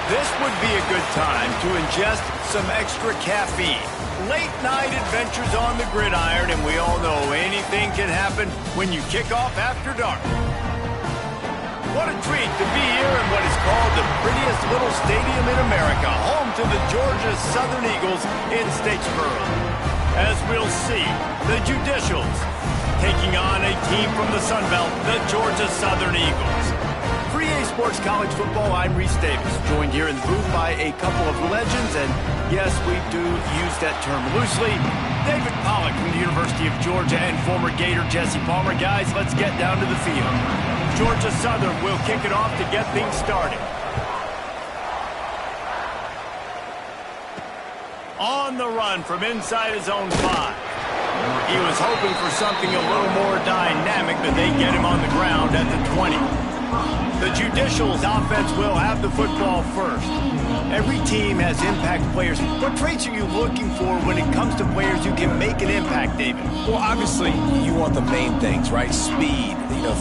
This would be a good time to ingest some extra caffeine. Late night adventures on the gridiron, and we all know anything can happen when you kick off after dark. What a treat to be here in what is called the prettiest little stadium in America, home to the Georgia Southern Eagles in Statesboro. As we'll see, the Judicials taking on a team from the Sun Belt, the Georgia Southern Eagles. For EA Sports College Football, I'm Reese Davis, joined here in the booth by a couple of legends, and yes, we do use that term loosely. David Pollack from the University of Georgia and former Gator Jesse Palmer. Guys, let's get down to the field. Georgia Southern will kick it off to get things started. On the run from inside his own 5. He was hoping for something a little more dynamic, but they get him on the ground at the 20. The Judicials offense will have the football first. Every team has impact players. What traits are you looking for when it comes to players who can make an impact, David? Well, obviously, you want the main things, right? Speed,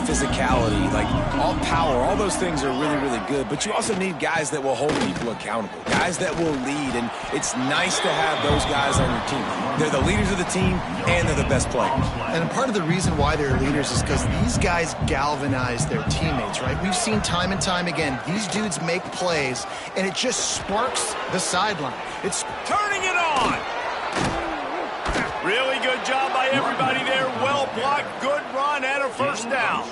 physicality, like all power, all those things are really, really good. But you also need guys that will hold people accountable, guys that will lead. And it's nice to have those guys on your team. They're the leaders of the team, and they're the best players. And part of the reason why they're leaders is because these guys galvanize their teammates, right? We've seen time and time again, these dudes make plays, and it just sparks the sideline. It's turning it on. Really good job by everybody there. Well blocked, good run, and a first down.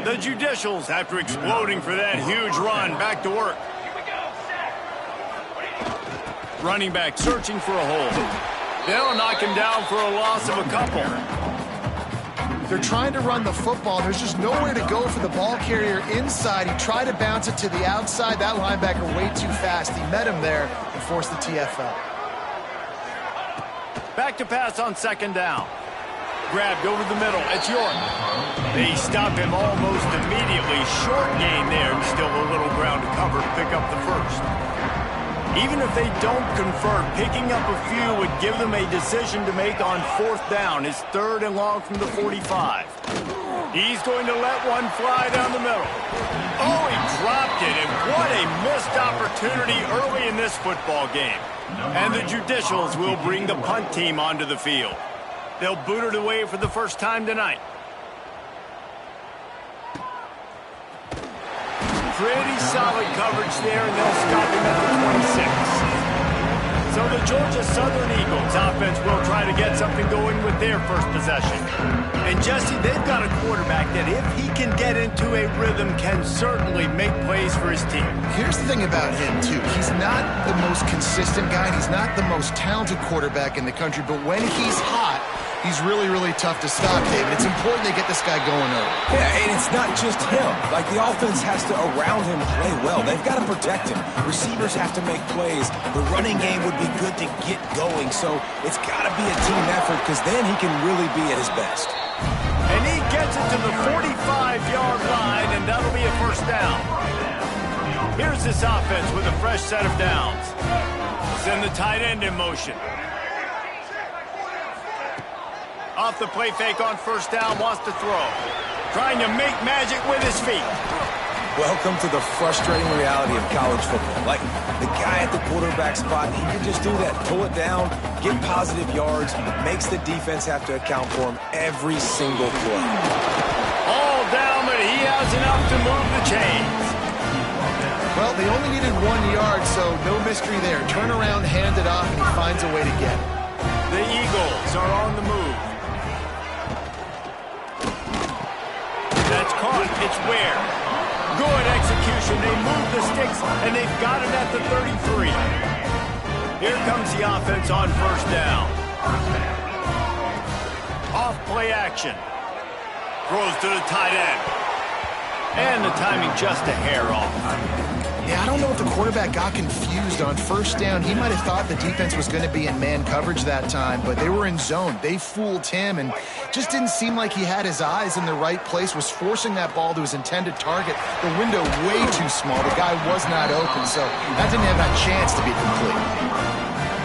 The Judicials, after exploding for that huge run, back to work. Running back searching for a hole. They'll knock him down for a loss of a couple. They're trying to run the football. There's just nowhere to go for the ball carrier inside. He tried to bounce it to the outside. That linebacker way too fast. He met him there and forced the TFL. Back to pass on second down. Grabbed over the middle. It's York. They stop him almost immediately. Short gain there, and still a little ground to cover to pick up the first. Even if they don't convert, picking up a few would give them a decision to make on fourth down. It's third and long from the 45. He's going to let one fly down the middle. Oh, he dropped it, and what a missed opportunity early in this football game. And the Judicials will bring the punt team onto the field. They'll boot it away for the first time tonight. Pretty solid coverage there, and they'll stop him at the 26. So the Georgia Southern Eagles offense will try to get something going with their first possession. And Jesse, they've got a quarterback that if he can get into a rhythm, can certainly make plays for his team. Here's the thing about him, too. He's not the most consistent guy. He's not the most talented quarterback in the country, but when he's hot, he's really, really tough to stop, David. It's important they get this guy going early. Yeah, and it's not just him. Like, the offense has to, around him, play well. They've got to protect him. Receivers have to make plays. The running game would be good to get going. So it's got to be a team effort, because then he can really be at his best. And he gets it to the 45-yard line, and that'll be a first down. Here's this offense with a fresh set of downs. Send the tight end in motion. Off the play fake on first down, wants to throw. Trying to make magic with his feet. Welcome to the frustrating reality of college football. Like, the guy at the quarterback spot, he can just do that. Pull it down, get positive yards, makes the defense have to account for him every single play. All down, but he has enough to move the chains. Well, they only needed 1 yard, so no mystery there. Turn around, hand it off, and he finds a way to get it. The Eagles are on the move. That's caught. It's Ware. Good execution. They move the sticks, and they've got it at the 33. Here comes the offense on first down. Off play action. Throws to the tight end. And the timing just a hair off. Yeah, I don't know if the quarterback got confused on first down. He might have thought the defense was going to be in man coverage that time, but they were in zone. They fooled him, and just didn't seem like he had his eyes in the right place, was forcing that ball to his intended target. The window way too small. The guy was not open, so that didn't have that chance to be complete.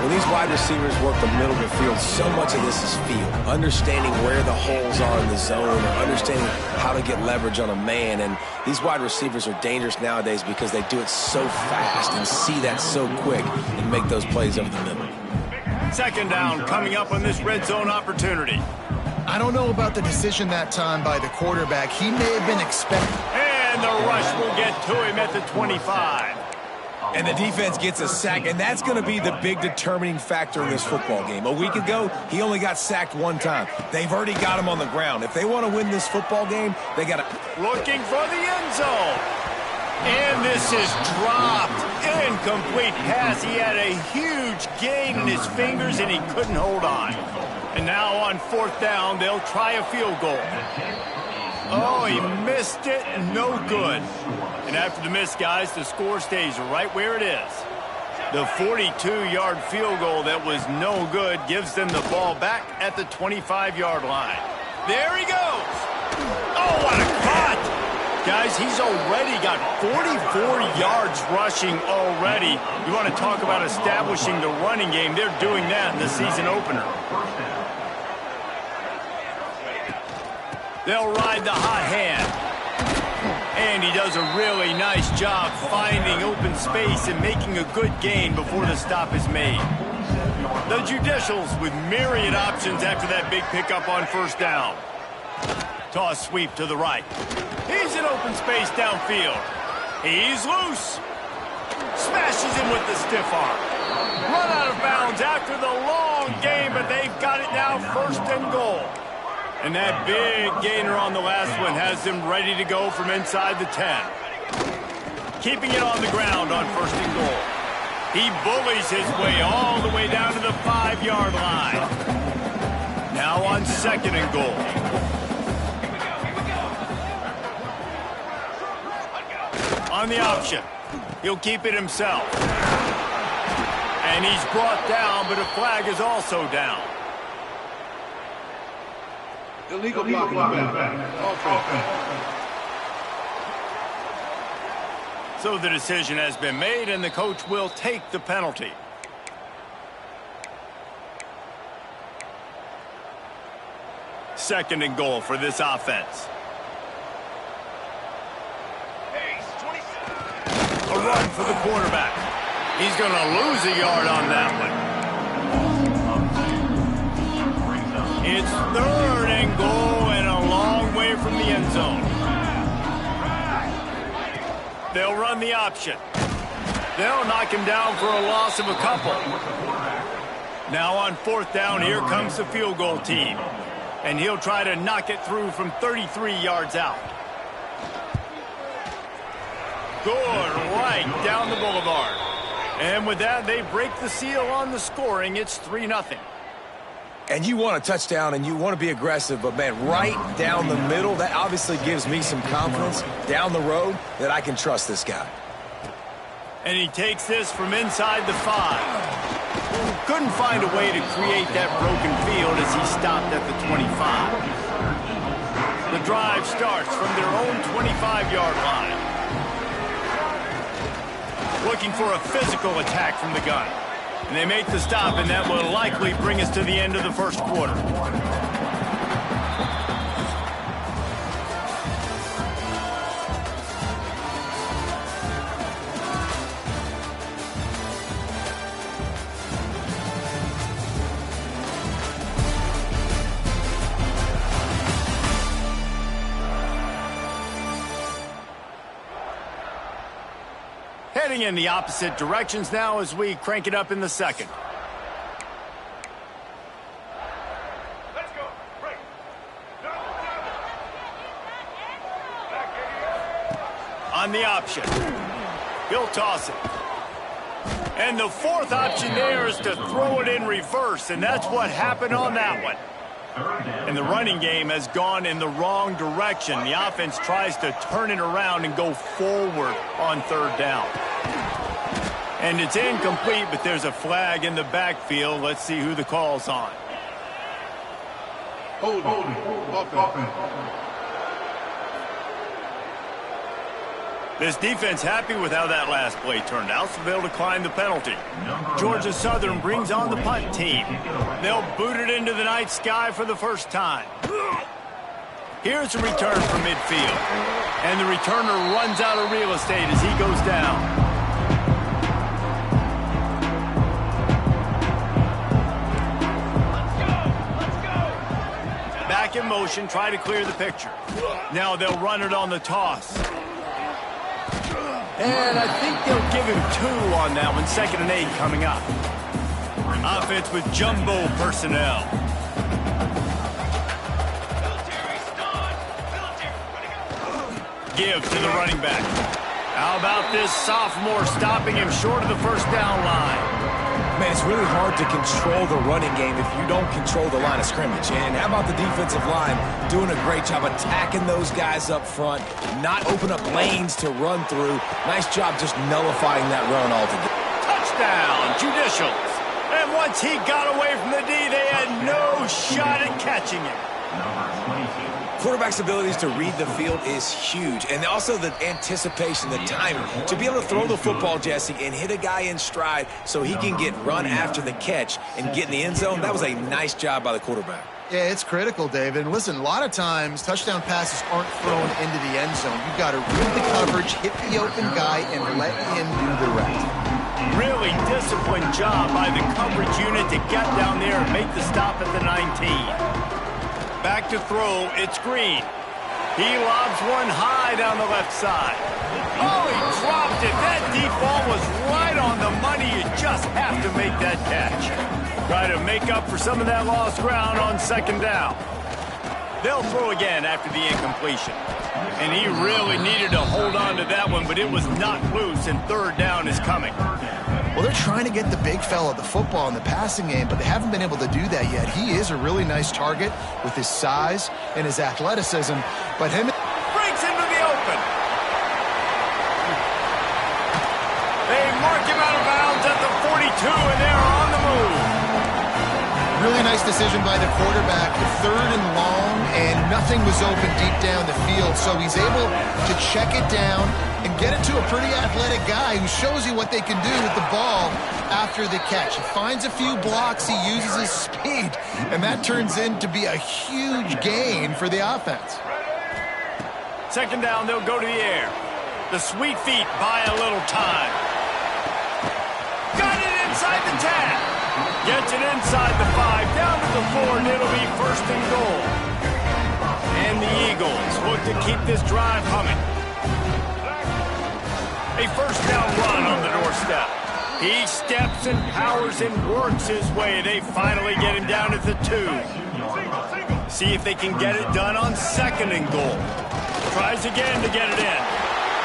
When these wide receivers work the middle of the field, so much of this is feel. Understanding where the holes are in the zone or understanding how to get leverage on a man. And these wide receivers are dangerous nowadays because they do it so fast and see that so quick and make those plays over the middle. Second down coming up on this red zone opportunity. I don't know about the decision that time by the quarterback. He may have been expecting. And the rush will get to him at the 25. And the defense gets a sack, and that's going to be the big determining factor in this football game. A week ago, he only got sacked one time. They've already got him on the ground. If they want to win this football game, they got to... Looking for the end zone. And this is dropped. Incomplete pass. He had a huge gain in his fingers, and he couldn't hold on. And now on fourth down, they'll try a field goal. Oh, he missed it. No good. And after the miss, guys, the score stays right where it is. The 42-yard field goal that was no good gives them the ball back at the 25-yard line. There he goes. Oh, what a cut. Guys, he's already got 44 yards rushing already. You want to talk about establishing the running game. They're doing that in the season opener. They'll ride the hot hand. And he does a really nice job finding open space and making a good gain before the stop is made. The Judicials with myriad options after that big pickup on first down. Toss sweep to the right. He's in open space downfield. He's loose. Smashes him with the stiff arm. Run out of bounds after the long game, but they've got it now first and goal. And that big gainer on the last one has them ready to go from inside the 10. Keeping it on the ground on first and goal. He bullies his way all the way down to the 5-yard line. Now on second and goal. On the option. He'll keep it himself. And he's brought down, but a flag is also down. Illegal blocking. So the decision has been made, and the coach will take the penalty. Second and goal for this offense. A run for the quarterback. He's going to lose a yard on that one. It's third and goal and a long way from the end zone. They'll run the option. They'll knock him down for a loss of a couple. Now on fourth down, here comes the field goal team. And he'll try to knock it through from 33 yards out. Good, right down the boulevard. And with that, they break the seal on the scoring. It's 3-0. And you want a touchdown and you want to be aggressive, but, man, right down the middle, that obviously gives me some confidence down the road that I can trust this guy. And he takes this from inside the 5. Couldn't find a way to create that broken field as he stopped at the 25. The drive starts from their own 25-yard line. Looking for a physical attack from the gun. And they make the stop, and that will likely bring us to the end of the first quarter. Heading in the opposite directions now as we crank it up in the second. Let's go. Break. On the option. He'll toss it. And the fourth option there is to throw it in reverse, and that's what happened on that one. And the running game has gone in the wrong direction. The offense tries to turn it around and go forward on third down. And it's incomplete, but there's a flag in the backfield. Let's see who the call's on. This defense happy with how that last play turned out, so they'll decline the penalty. Georgia Southern brings on the punt team. They'll boot it into the night sky for the first time. Here's a return from midfield. And the returner runs out of real estate as he goes down. Back in motion, try to clear the picture. Now they'll run it on the toss. And I think they'll give him 2 on that one. 2nd and 8 coming up. Offense with jumbo personnel. Give to the running back. How about this sophomore stopping him short of the first down line? Man, it's really hard to control the running game if you don't control the line of scrimmage. And how about the defensive line doing a great job attacking those guys up front, not open up lanes to run through. Nice job just nullifying that run altogether. Touchdown, Judicials. And once he got away from the D, they had no shot at catching him. Quarterback's abilities to read the field is huge, and also the anticipation, the timing. To be able to throw the football, Jesse, and hit a guy in stride so he can get run after the catch and get in the end zone, that was a nice job by the quarterback. Yeah, it's critical, David. And listen, a lot of times touchdown passes aren't thrown into the end zone. You've got to read the coverage, hit the open guy, and let him do the rest. Really disciplined job by the coverage unit to get down there and make the stop at the 19. Back to throw, it's Green. He lobs one high down the left side. Oh, he dropped it. That deep ball was right on the money. You just have to make that catch. Try to make up for some of that lost ground on 2nd down. They'll throw again after the incompletion. And he really needed to hold on to that one, but it was knocked loose, and 3rd down is coming. Well, they're trying to get the big fella the football in the passing game, but they haven't been able to do that yet. He is a really nice target with his size and his athleticism, but him breaks into the open. They mark him out of bounds at the 42, and they're on the move. Really nice decision by the quarterback. 3rd and long, and nothing was open deep down the field, so he's able to check it down and get it to a pretty athletic guy who shows you what they can do with the ball after the catch. He finds a few blocks, he uses his speed, and that turns into be a huge gain for the offense. 2nd down, they'll go to the air. The sweet feet buy a little time. Got it inside the 10. Gets it inside the 5, down to the 4, and it'll be 1st and goal. And the Eagles look to keep this drive humming. A 1st down run on the doorstep. He steps and powers and works his way. They finally get him down at the 2. See if they can get it done on 2nd and goal. Tries again to get it in.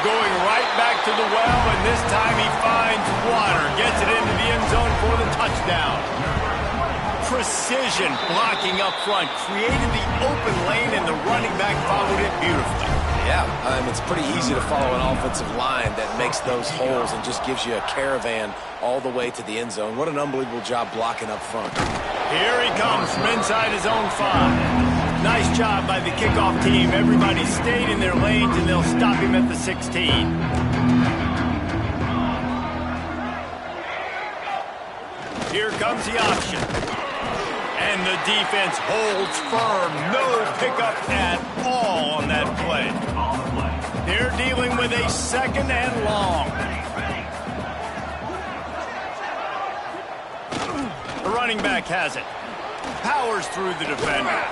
Going right back to the well, and this time he finds water. Gets it into the end zone for the touchdown. Precision blocking up front. Created the open lane, and the running back followed it beautifully. Yeah, it's pretty easy to follow an offensive line that makes those holes and just gives you a caravan all the way to the end zone. What an unbelievable job blocking up front. Here he comes from inside his own 5. Nice job by the kickoff team. Everybody stayed in their lanes, and they'll stop him at the 16. Here comes the option. And the defense holds firm. No pickup at all on that play. They're dealing with a 2nd and long. The running back has it. Powers through the defender.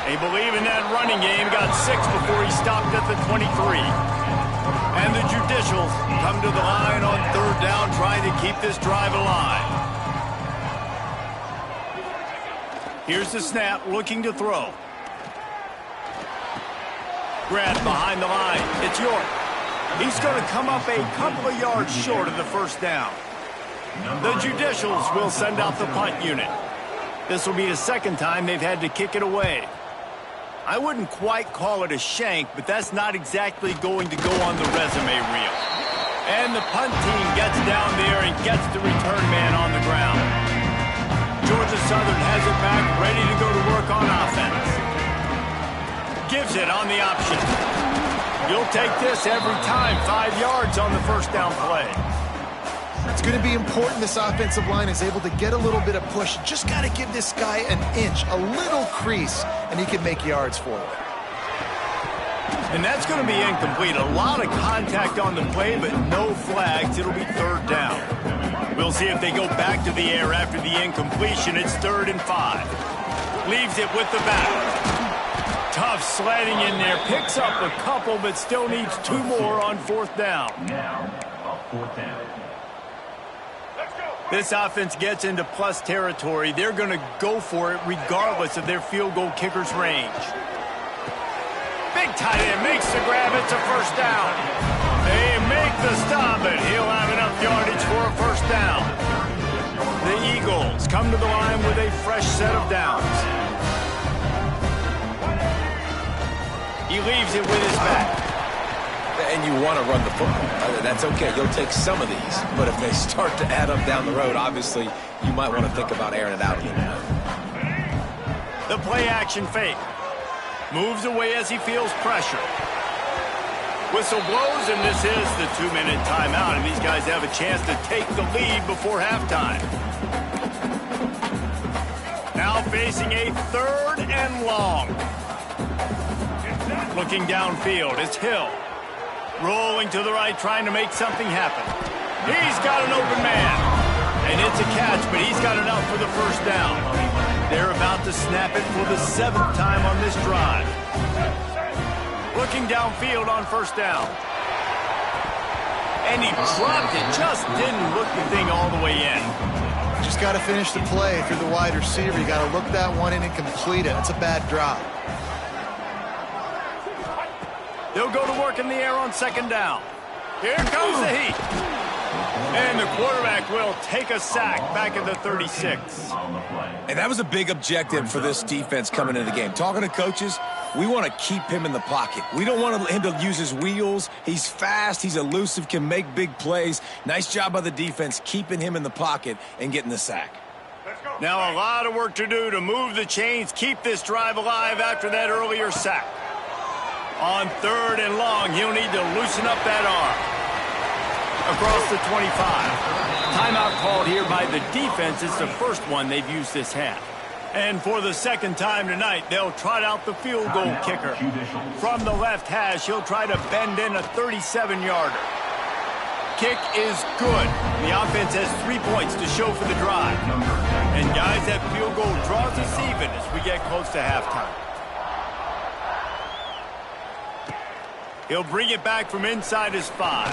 They believe in that running game. Got 6 before he stopped at the 23. And the Judicials come to the line on 3rd down, trying to keep this drive alive. Here's the snap, looking to throw. Grabbed behind the line. It's York. He's going to come up a couple of yards short of the 1st down. The Judicials will send out the punt unit. This will be the 2nd time they've had to kick it away. I wouldn't quite call it a shank, but that's not exactly going to go on the resume reel. And the punt team gets down there and gets the return man on the ground. Georgia Southern has it back, ready to go to work on offense. Gives it on the option. You'll take this every time. 5 yards on the first down play. It's going to be important this offensive line is able to get a little bit of push. Just got to give this guy an inch, a little crease, and he can make yards for it. And that's going to be incomplete. A lot of contact on the play, but no flags. It'll be third down. We'll see if they go back to the air after the incompletion. It's 3rd and 5. Leaves it with the back. Tough sledding in there. Picks up a couple, but still needs 2 more on 4th down. This offense gets into plus territory. They're going to go for it regardless of their field goal kicker's range. Big tight end makes the grab. It's a first down. They make the stop, but he'll have enough yardage for a first down. The Eagles come to the line with a fresh set of downs. He leaves it with his back. And you want to run the football. That's okay. You'll take some of these. But if they start to add up down the road, obviously, you might want to think about airing it out a little bit. The play action fake. Moves away as he feels pressure. Whistle blows, and this is the 2-minute timeout, and these guys have a chance to take the lead before halftime. Now facing a 3rd and long. Looking downfield, it's Hill. Rolling to the right, trying to make something happen. He's got an open man. And it's a catch, but he's got enough for the first down. They're about to snap it for the 7th time on this drive. Looking downfield on first down. And he dropped it. Just didn't look the thing all the way in. Just got to finish the play through the wide receiver. You got to look that one in and complete it. That's a bad drop. They'll go to work in the air on 2nd down. Here comes the heat. And the quarterback will take a sack back at the 36. And that was a big objective for this defense coming into the game. Talking to coaches, we want to keep him in the pocket. We don't want him to use his wheels. He's fast. He's elusive, can make big plays. Nice job by the defense keeping him in the pocket and getting the sack. Now a lot of work to do to move the chains, keep this drive alive after that earlier sack. On 3rd and long, he'll need to loosen up that arm. Across the 25. Timeout called here by the defense. It's the first one they've used this half. And for the 2nd time tonight, they'll trot out the field goal kicker. From the left hash, he'll try to bend in a 37-yarder. Kick is good. The offense has 3 points to show for the drive. And guys, that field goal draws us even as we get close to halftime. He'll bring it back from inside his 5.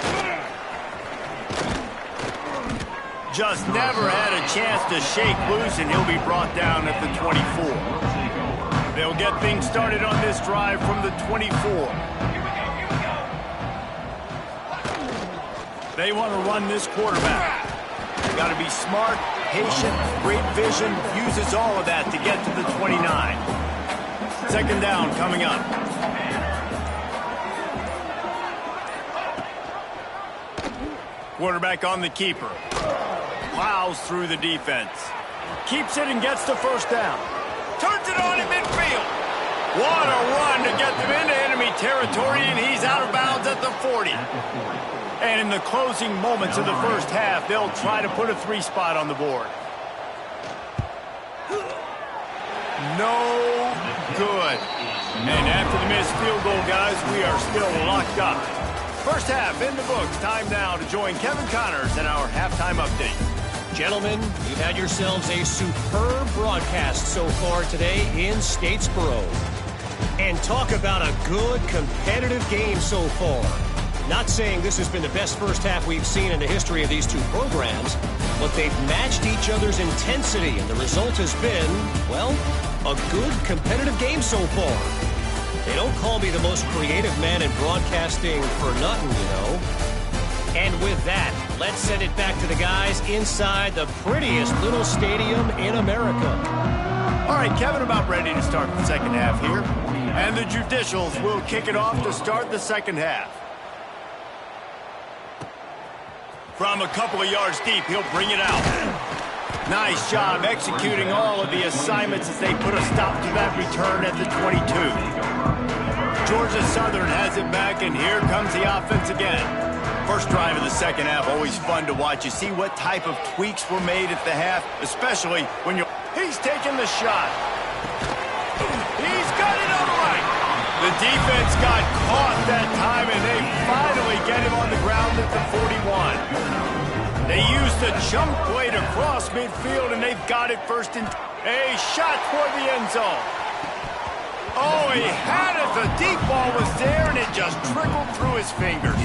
Just never had a chance to shake loose, and he'll be brought down at the 24. They'll get things started on this drive from the 24. They want to run this quarterback. Got to be smart, patient, great vision, uses all of that to get to the 29. 2nd down coming up. Quarterback on the keeper. Plows through the defense. Keeps it and gets the first down. Turns it on in midfield. What a run to get them into enemy territory, and he's out of bounds at the 40. And in the closing moments of the first half, they'll try to put a 3 spot on the board. No good. And after the missed field goal, guys, we are still locked up. First half in the books. Time now to join Kevin Connors in our halftime update. Gentlemen, you've had yourselves a superb broadcast so far today in Statesboro. And talk about a good competitive game so far. Not saying this has been the best first half we've seen in the history of these two programs, but they've matched each other's intensity, and the result has been, well, a good competitive game so far. They don't call me the most creative man in broadcasting for nothing, you know. And with that, let's send it back to the guys inside the prettiest little stadium in America. All right, Kevin, about ready to start the second half here. And the Judicials will kick it off to start the second half. From a couple of yards deep, he'll bring it out. Nice job executing all of the assignments as they put a stop to that return at the 22. Georgia Southern has it back, and here comes the offense again. First drive of the second half, always fun to watch. You see what type of tweaks were made at the half, especially when you're... He's taking the shot. He's got it all right. The defense got caught that time, and they finally get him on the ground at the 41. They used a chunk play to cross midfield, and they've got it first and... A shot toward the end zone. Oh, he had it. The deep ball was there, and it just trickled through his fingers.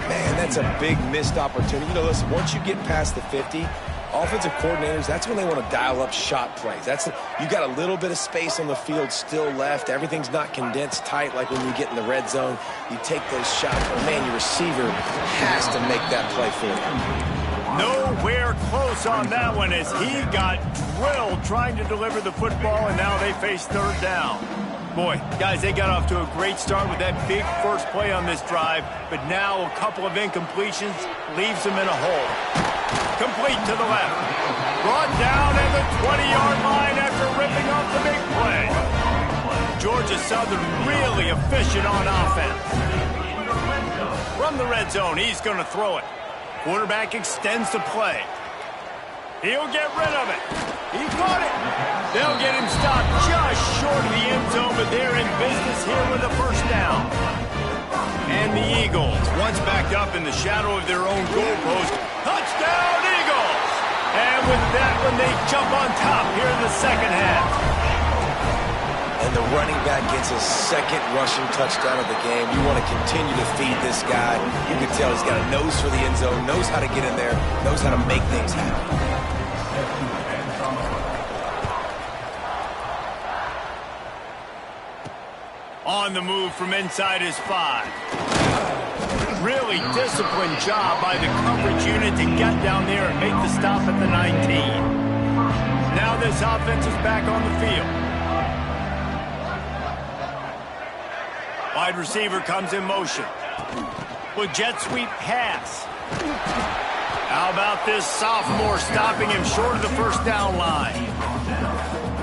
Man, that's a big missed opportunity. You know, listen, once you get past the 50, offensive coordinators, that's when they want to dial up shot plays. You got a little bit of space on the field still left. Everything's not condensed tight like when you get in the red zone. You take those shots, but man, your receiver has to make that play for you. Nowhere close on that one as he got drilled trying to deliver the football, and now they face third down. Boy, guys, they got off to a great start with that big first play on this drive, but now a couple of incompletions leaves them in a hole. Complete to the left. Brought down at the 20-yard line after ripping off the big play. Georgia Southern really efficient on offense. From the red zone, he's going to throw it. Quarterback extends the play. He'll get rid of it. He caught it. They'll get him stopped just short of the end zone, but they're in business here with a first down. And the Eagles, once backed up in the shadow of their own goalpost, touchdown Eagles! And with that one, they jump on top here in the second half. And the running back gets his second rushing touchdown of the game. You want to continue to feed this guy. You can tell he's got a nose for the end zone, knows how to get in there, knows how to make things happen. On the move from inside his 5. Really disciplined job by the coverage unit to get down there and make the stop at the 19. Now this offense is back on the field. Wide receiver comes in motion. With jet sweep pass. How about this sophomore stopping him short of the first down line?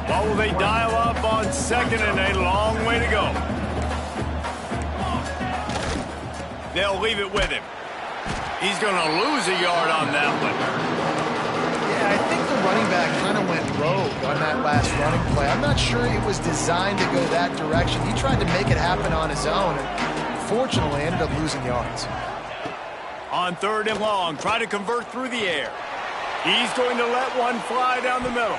What will they dial up on second, and a long way to go? They'll leave it with him. He's going to lose a yard on that one. Yeah, I think the running back kind of went rogue on that last running play. I'm not sure it was designed to go that direction. He tried to make it happen on his own, and fortunately ended up losing yards. On third and long, try to convert through the air. He's going to let one fly down the middle.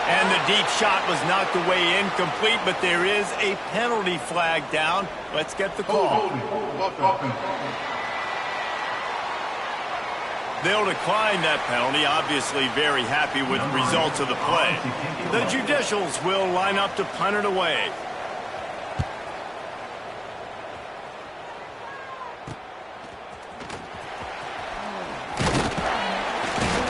And the deep shot was knocked away incomplete, but there is a penalty flag down. Let's get the call. They'll decline that penalty, obviously very happy with the results of the play. The Judicials will line up to punt it away.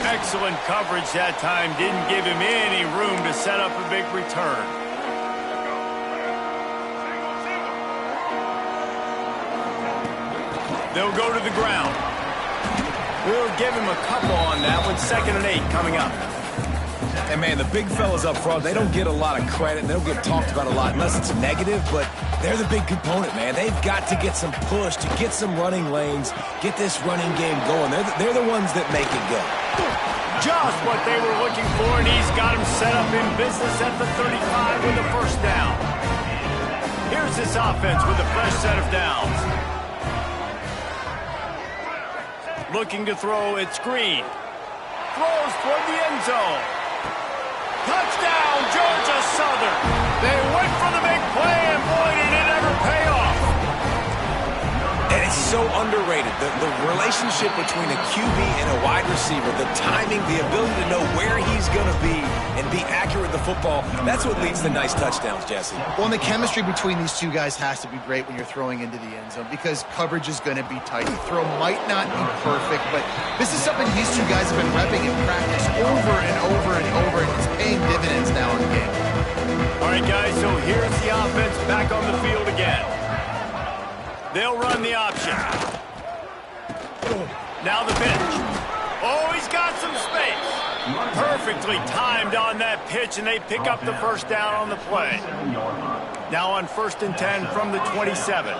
Excellent coverage that time. Didn't give him any room to set up a big return. They'll go to the ground. We'll give him a couple on that one. 2nd and 8 coming up. And man, the big fellas up front, they don't get a lot of credit. They don't get talked about a lot unless it's negative, but they're the big component, man. They've got to get some push, to get some running lanes, get this running game going. They're the ones that make it go. Just what they were looking for, and he's got him set up in business at the 35 with the first down. Here's this offense with a fresh set of downs. Looking to throw, it's Green. Throws toward the end zone. Touchdown, Georgia Southern. They went for the big play, and boy, did it ever pay off. And it's so underrated. The relationship between a QB and a wide receiver, the timing, the ability to know where he's going to be and be accurate with the football, that's what leads to nice touchdowns, Jesse. Well, and the chemistry between these two guys has to be great when you're throwing into the end zone because coverage is going to be tight. The throw might not be perfect, but this is something these two guys have been repping in practice over and over and over, and it's paying dividends now in the game. All right, guys, so here's the offense back on the field again. They'll run the option. Now the pitch. Oh, he's got some space. Perfectly timed on that pitch, and they pick up the first down on the play. Now on 1st and 10 from the 27.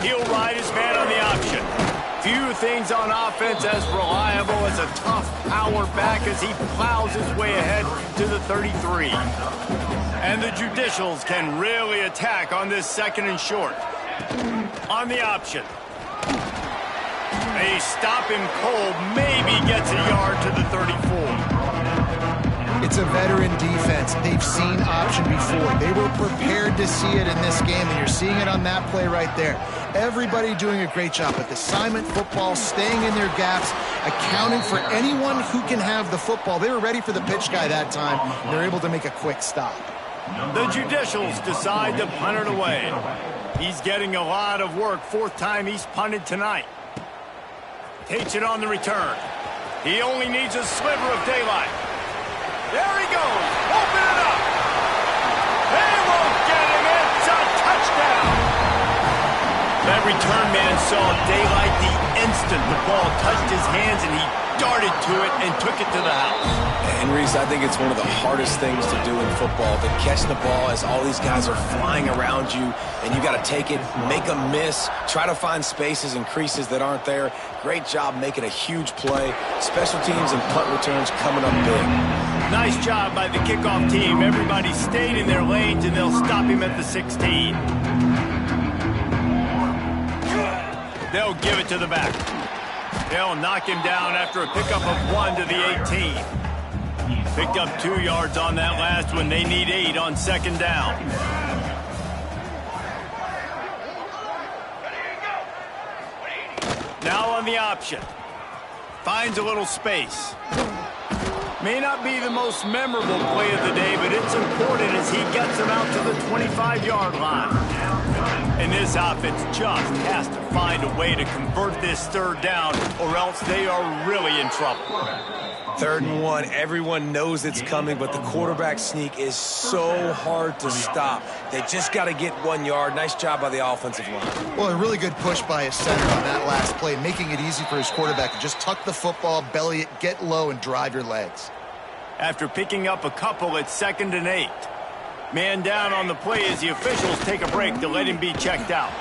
He'll ride his man on the option. Few things on offense as reliable as a tough power back as he plows his way ahead to the 33. And the Judicials can really attack on this 2nd and short. On the option. They stop him cold, maybe gets a yard to the 34. It's a veteran defense. They've seen option before. They were prepared to see it in this game, and you're seeing it on that play right there. Everybody doing a great job with assignment football, staying in their gaps, accounting for anyone who can have the football. They were ready for the pitch guy that time. They're able to make a quick stop. The Judicials decide to punt it away. He's getting a lot of work. 4th time he's punted tonight. Takes it on the return. He only needs a sliver of daylight. There he goes. Open it up. They won't get him. It's a touchdown. That return man saw daylight the instant the ball touched his hands, and he darted to it and took it to the house. And Reese, I think it's one of the hardest things to do in football, to catch the ball as all these guys are flying around you, and you got to take it, make a miss, try to find spaces and creases that aren't there. Great job making a huge play. Special teams and punt returns coming up big. Nice job by the kickoff team. Everybody stayed in their lanes, and they'll stop him at the 16. They'll give it to the back. They'll knock him down after a pickup of 1 to the 18. Picked up 2 yards on that last one. They need 8 on 2nd down. Now on the option. Finds a little space. May not be the most memorable play of the day, but it's important as he gets them out to the 25-yard line. And this offense just has to find a way to convert this 3rd down, or else they are really in trouble. 3rd and 1, everyone knows it's coming, but the quarterback sneak is so hard to stop. They just got to get 1 yard. Nice job by the offensive line. Well, a really good push by his center on that last play, making it easy for his quarterback to just tuck the football, belly it, get low, and drive your legs. After picking up a couple at 2nd and 8. Man down on the play as the officials take a break to let him be checked out.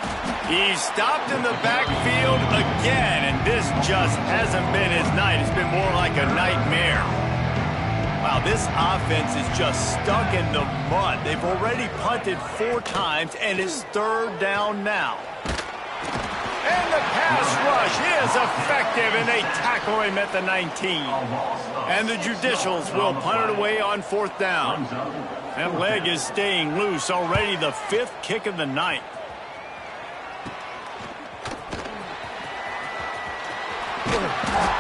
He's stopped in the backfield again, and this just hasn't been his night. It's been more like a nightmare. Wow, this offense is just stuck in the mud. They've already punted 4 times, and it's 3rd down now. And the pass rush is effective, and they tackle him at the 19. And the Judicials will punt it away on 4th down. That leg is staying loose, already the 5th kick of the night.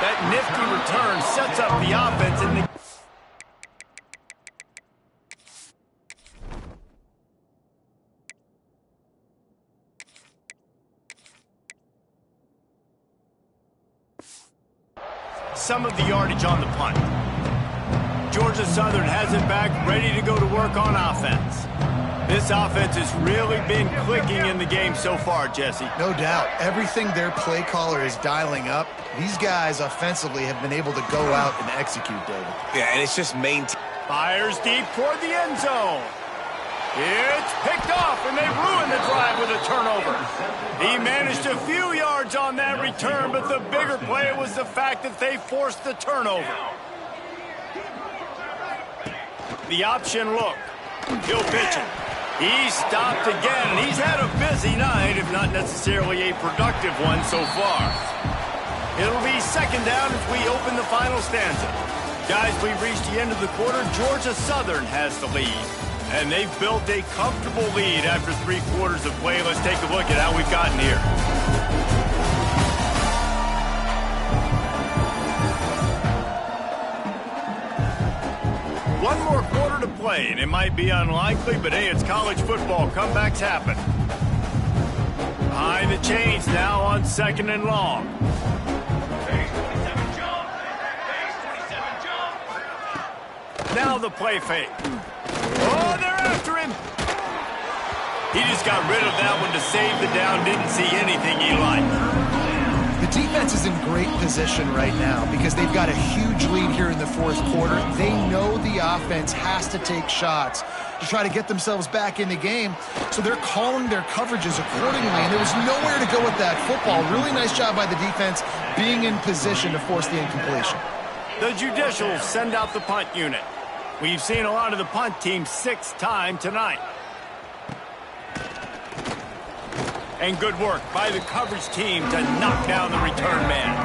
That nifty return sets up the offense in the... some of the yardage on the punt. Georgia Southern has it back, ready to go to work on offense. This offense has really been clicking in the game so far, Jesse. No doubt. Everything their play caller is dialing up, these guys offensively have been able to go out and execute, David. Yeah, and it's just maintain. Fires deep toward the end zone. It's picked off, and they ruin the drive with a turnover. He managed a few yards on that return, but the bigger play was the fact that they forced the turnover. The option look. He'll pitch it. He's stopped again, and he's had a busy night, if not necessarily a productive one so far. It'll be 2nd down as we open the final stanza. Guys, we've reached the end of the quarter. Georgia Southern has the lead. And they've built a comfortable lead after 3 quarters of play. Let's take a look at how we've gotten here. One more quarter to play, and it might be unlikely, but hey, it's college football. Comebacks happen. Behind the chains now on 2nd and long. Now the play fake. Oh, they're after him. He just got rid of that one to save the down. Didn't see anything he liked. The defense defense is in great position right now because they've got a huge lead here in the fourth quarter. They know the offense has to take shots to try to get themselves back in the game, so they're calling their coverages accordingly, and there was nowhere to go with that football. Really nice job by the defense being in position to force the incompletion. The Judicials send out the punt unit. We've seen a lot of the punt team 6-time tonight. And good work by the coverage team to knock down the return man.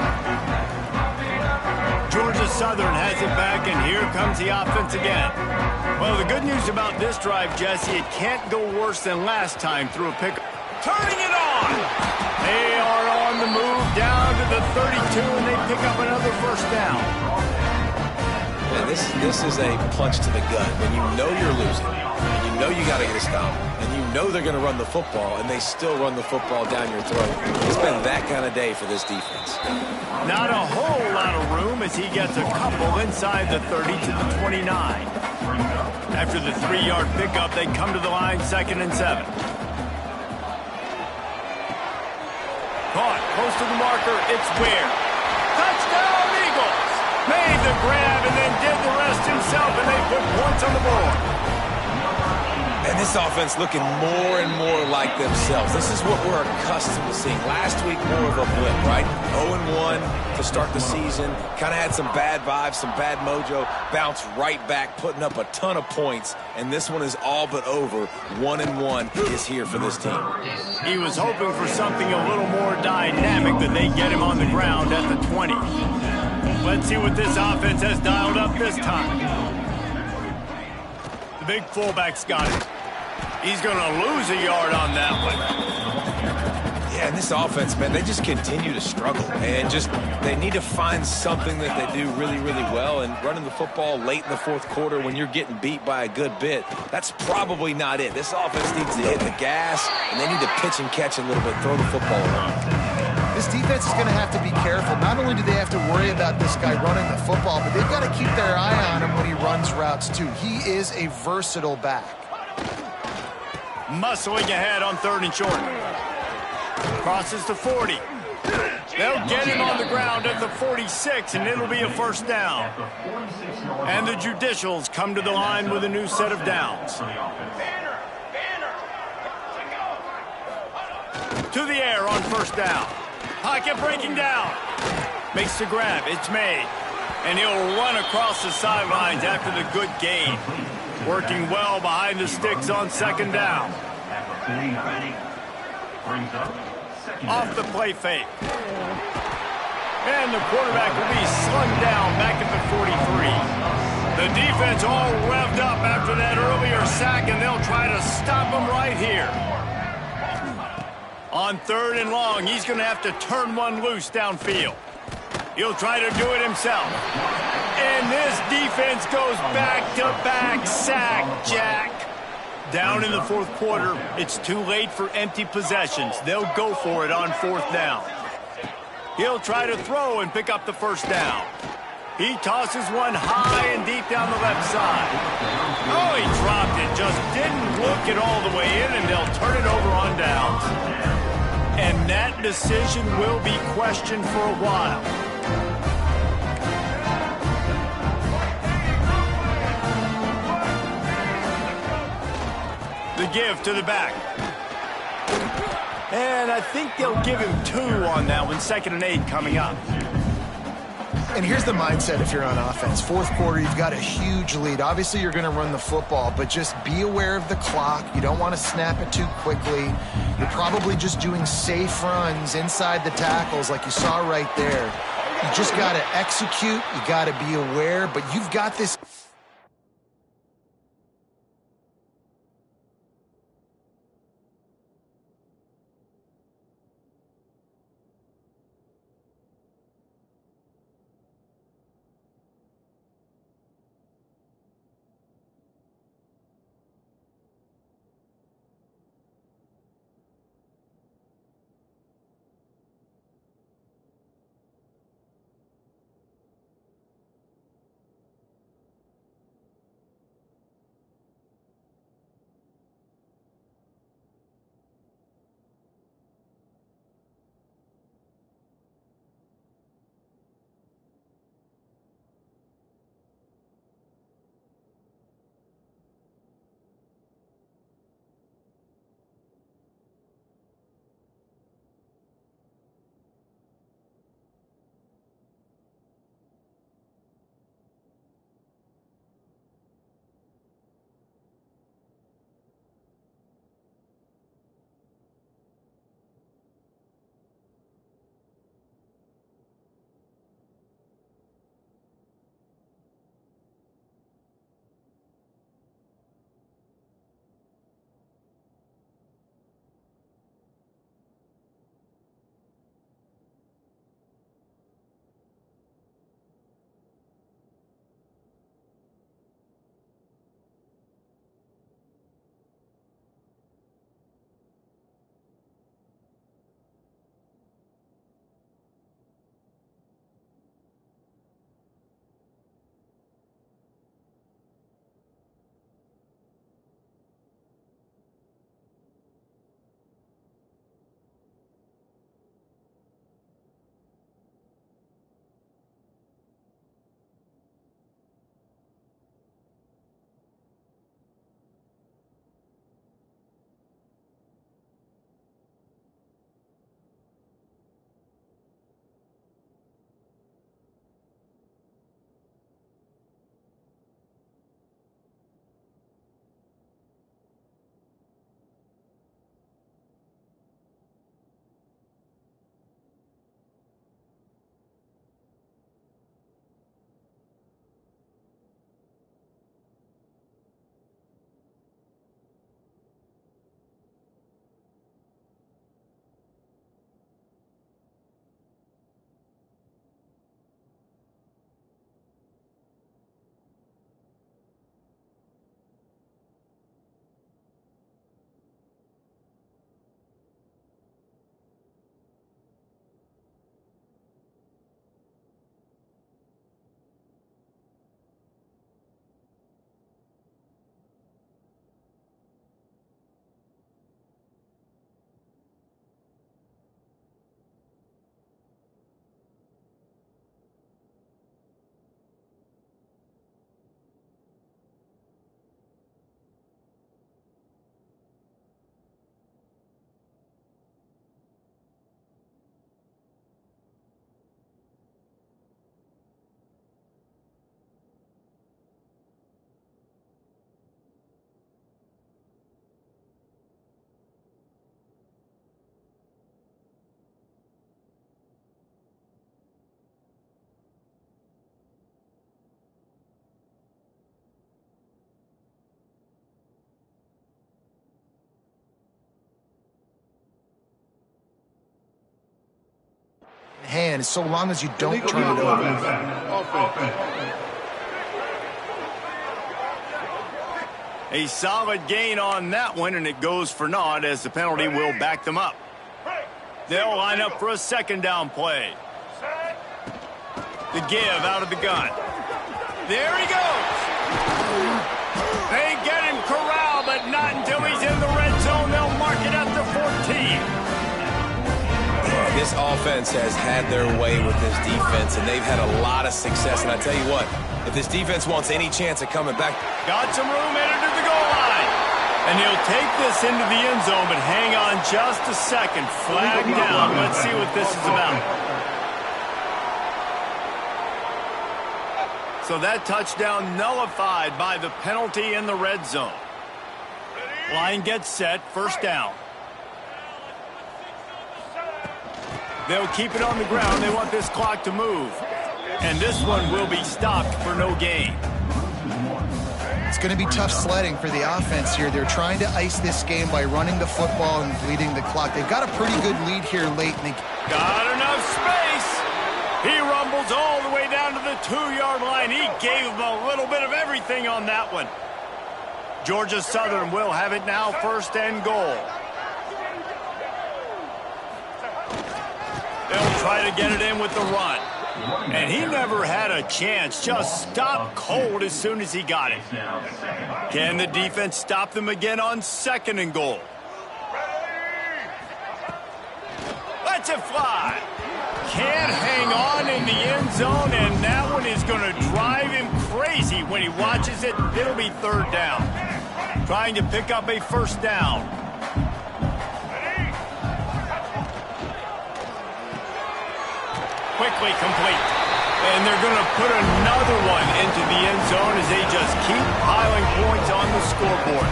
Georgia Southern has it back, and here comes the offense again. Well, the good news about this drive, Jesse, it can't go worse than last time through a pick. Turning it on! They are on the move down to the 32, and they pick up another first down. And this is a punch to the gut. When you know you're losing, and you know you got to get a stop, and you know they're going to run the football, and they still run the football down your throat. It's been that kind of day for this defense. Not a whole lot of room as he gets a couple inside the 30 to the 29. After the 3-yard pickup, they come to the line 2nd and 7. Caught close to the marker. It's Ware. Touchdown, Eagles! Made the grab and then did the rest himself, and they put points on the board. And this offense looking more and more like themselves. This is what we're accustomed to seeing. Last week, more of a blip, right? 0-1 to start the season. Kind of had some bad vibes, some bad mojo. Bounced right back, putting up a ton of points. And this one is all but over. 1-1 is here for this team. He was hoping for something a little more dynamic, that they get him on the ground at the 20. Let's see what this offense has dialed up this time. The big fullback's got it. He's going to lose a yard on that one. Yeah, and this offense, man, they just continue to struggle. And they need to find something that they do really, really well. And running the football late in the fourth quarter when you're getting beat by a good bit, that's probably not it. This offense needs to hit the gas, and they need to pitch and catch a little bit, throw the football around. This defense is going to have to be careful. Not only do they have to worry about this guy running the football, but they've got to keep their eye on him when he runs routes too. He is a versatile back. Muscling ahead on 3rd and short. Crosses the 40. They'll get him on the ground at the 46, and it'll be a first down. And the Judicials come to the line with a new set of downs. To the air on first down. Pocket breaking down. Makes the grab. It's made. And he'll run across the sidelines after the good gain. Working well behind the sticks on 2nd down. Off the play fake. And the quarterback will be slung down back at the 43. The defense all revved up after that earlier sack, and they'll try to stop him right here. On 3rd and long, he's going to have to turn one loose downfield. He'll try to do it himself. And this defense goes back-to-back sack, Jack. Down in the fourth quarter, it's too late for empty possessions. They'll go for it on 4th down. He'll try to throw and pick up the first down. He tosses one high and deep down the left side. Oh, he dropped it. Just didn't look it all the way in, and they'll turn it over on downs. And that decision will be questioned for a while. The give to the back. And I think they'll give him 2 on that one. 2nd and 8 coming up. And here's the mindset if you're on offense. Fourth quarter, you've got a huge lead. Obviously, you're going to run the football, but just be aware of the clock. You don't want to snap it too quickly. You're probably just doing safe runs inside the tackles like you saw right there. You just got to execute. You got to be aware, but you've got this. fine, so long as you don't turn it over. A solid gain on that one, and it goes for naught as the penalty will back them up. They'll line up for a second down play. The give out of the gun. There he goes. They get him corralled, but not until he's in the red zone. They'll mark it at the 14. This offense has had their way with this defense, and they've had a lot of success. And I tell you what, if this defense wants any chance of coming back. Got some room headed to the goal line. And he'll take this into the end zone, but hang on just a second. Flag down. Let's see what this is about. So that touchdown nullified by the penalty in the red zone. Line gets set, first down. They'll keep it on the ground. They want this clock to move. And this one will be stopped for no gain. It's going to be tough sledding for the offense here. They're trying to ice this game by running the football and bleeding the clock. They've got a pretty good lead here late. Got enough space. He rumbles all the way down to the 2-yard line. He gave him a little bit of everything on that one. Georgia Southern will have it now, first and goal. They'll try to get it in with the run. And he never had a chance. Just stopped cold as soon as he got it. Can the defense stop them again on second and goal? Lets it fly. Can't hang on in the end zone, and that one is going to drive him crazy when he watches it. It'll be third down. Trying to pick up a first down. Quickly complete. And they're going to put another one into the end zone as they just keep piling points on the scoreboard.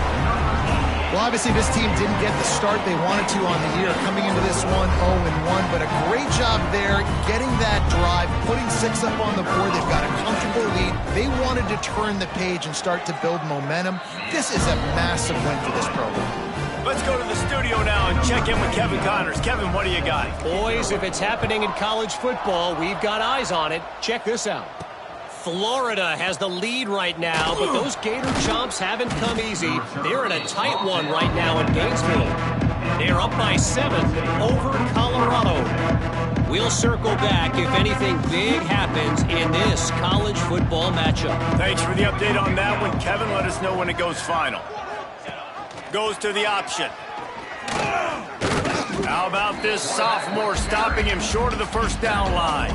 Well, obviously this team didn't get the start they wanted to on the year, coming into this one 0-1, but a great job there getting that drive, putting 6 up on the board. They've got a comfortable lead. They wanted to turn the page and start to build momentum. This is a massive win for this program. Let's go to the studio now and check in with Kevin Connors. Kevin, what do you got? Boys, if it's happening in college football, we've got eyes on it. Check this out. Florida has the lead right now, but those Gator Chomps haven't come easy. They're in a tight one right now in Gainesville. They're up by 7 over Colorado. We'll circle back if anything big happens in this college football matchup. Thanks for the update on that one, Kevin. Let us know when it goes final. Goes to the option. How about this sophomore stopping him short of the first down line?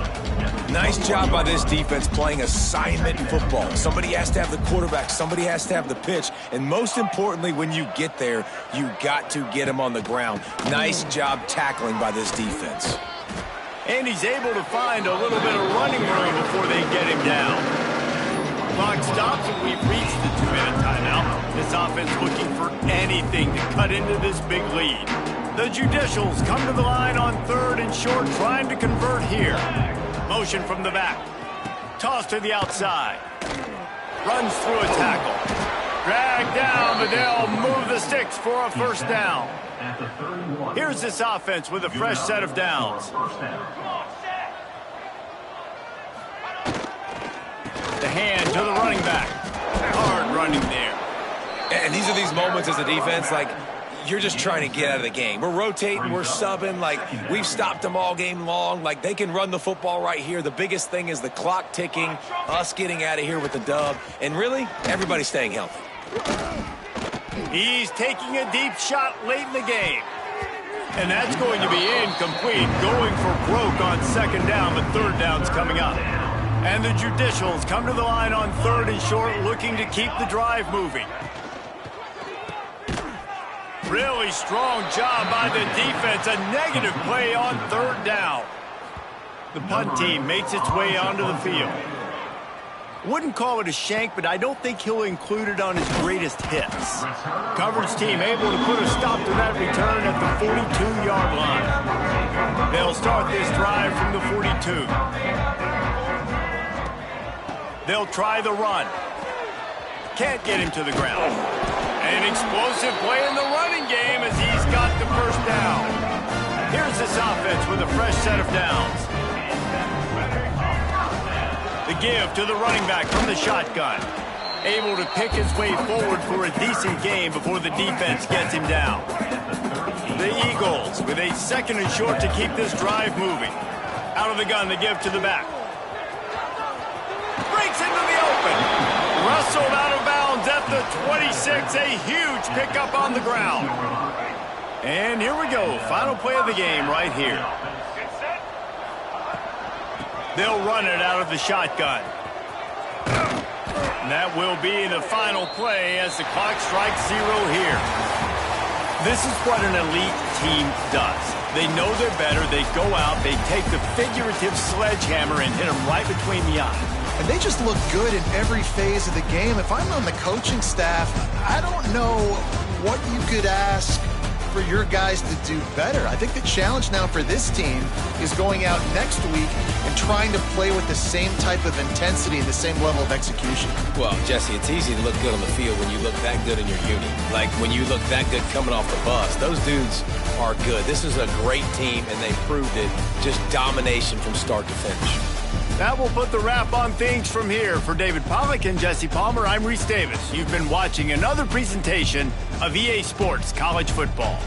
Nice job by this defense playing assignment football. Somebody has to have the quarterback. Somebody has to have the pitch. And most importantly, when you get there, you got to get him on the ground. Nice job tackling by this defense. And he's able to find a little bit of running room before they get him down. Clock stops and we've reached the 2-minute timeout. This offense looking for anything to cut into this big lead. The Judicials come to the line on third and short, trying to convert here. Motion from the back. Toss to the outside. Runs through a tackle. Dragged down, but they'll move the sticks for a first down. Here's this offense with a fresh set of downs. The hand to the running back. Hard running there. And these are these moments as a defense, like, you're just trying to get out of the game. We're rotating, we're subbing, like, we've stopped them all game long. Like, they can run the football right here. The biggest thing is the clock ticking, us getting out of here with the dub, and really, everybody staying healthy. He's taking a deep shot late in the game. And that's going to be incomplete. Going for broke on second down, but third down's coming up. And the Judicials come to the line on third and short, looking to keep the drive moving. Really strong job by the defense. A negative play on third down. The punt team makes its way onto the field. Wouldn't call it a shank, but I don't think he'll include it on his greatest hits. Coverage team able to put a stop to that return at the 42-yard line. They'll start this drive from the 42. They'll try the run. Can't get him to the ground. An explosive play in the running game as he's got the first down. Here's this offense with a fresh set of downs. The give to the running back from the shotgun. Able to pick his way forward for a decent gain before the defense gets him down. The Eagles with a 2nd and short to keep this drive moving. Out of the gun, the give to the back. Breaks into the open. Wrestled out of bounds at the 26. A huge pickup on the ground. And here we go. Final play of the game right here. They'll run it out of the shotgun. And that will be the final play as the clock strikes 0 here. This is what an elite team does. They know they're better. They go out. They take the figurative sledgehammer and hit them right between the eyes. And they just look good in every phase of the game. If I'm on the coaching staff, I don't know what you could ask for your guys to do better. I think the challenge now for this team is going out next week and trying to play with the same type of intensity and the same level of execution. Well, Jesse, it's easy to look good on the field when you look that good in your uni. Like when you look that good coming off the bus. Those dudes are good. This is a great team, and they proved it. Just domination from start to finish. That will put the wrap on things from here. For David Pollack and Jesse Palmer, I'm Reese Davis. You've been watching another presentation of EA Sports College Football.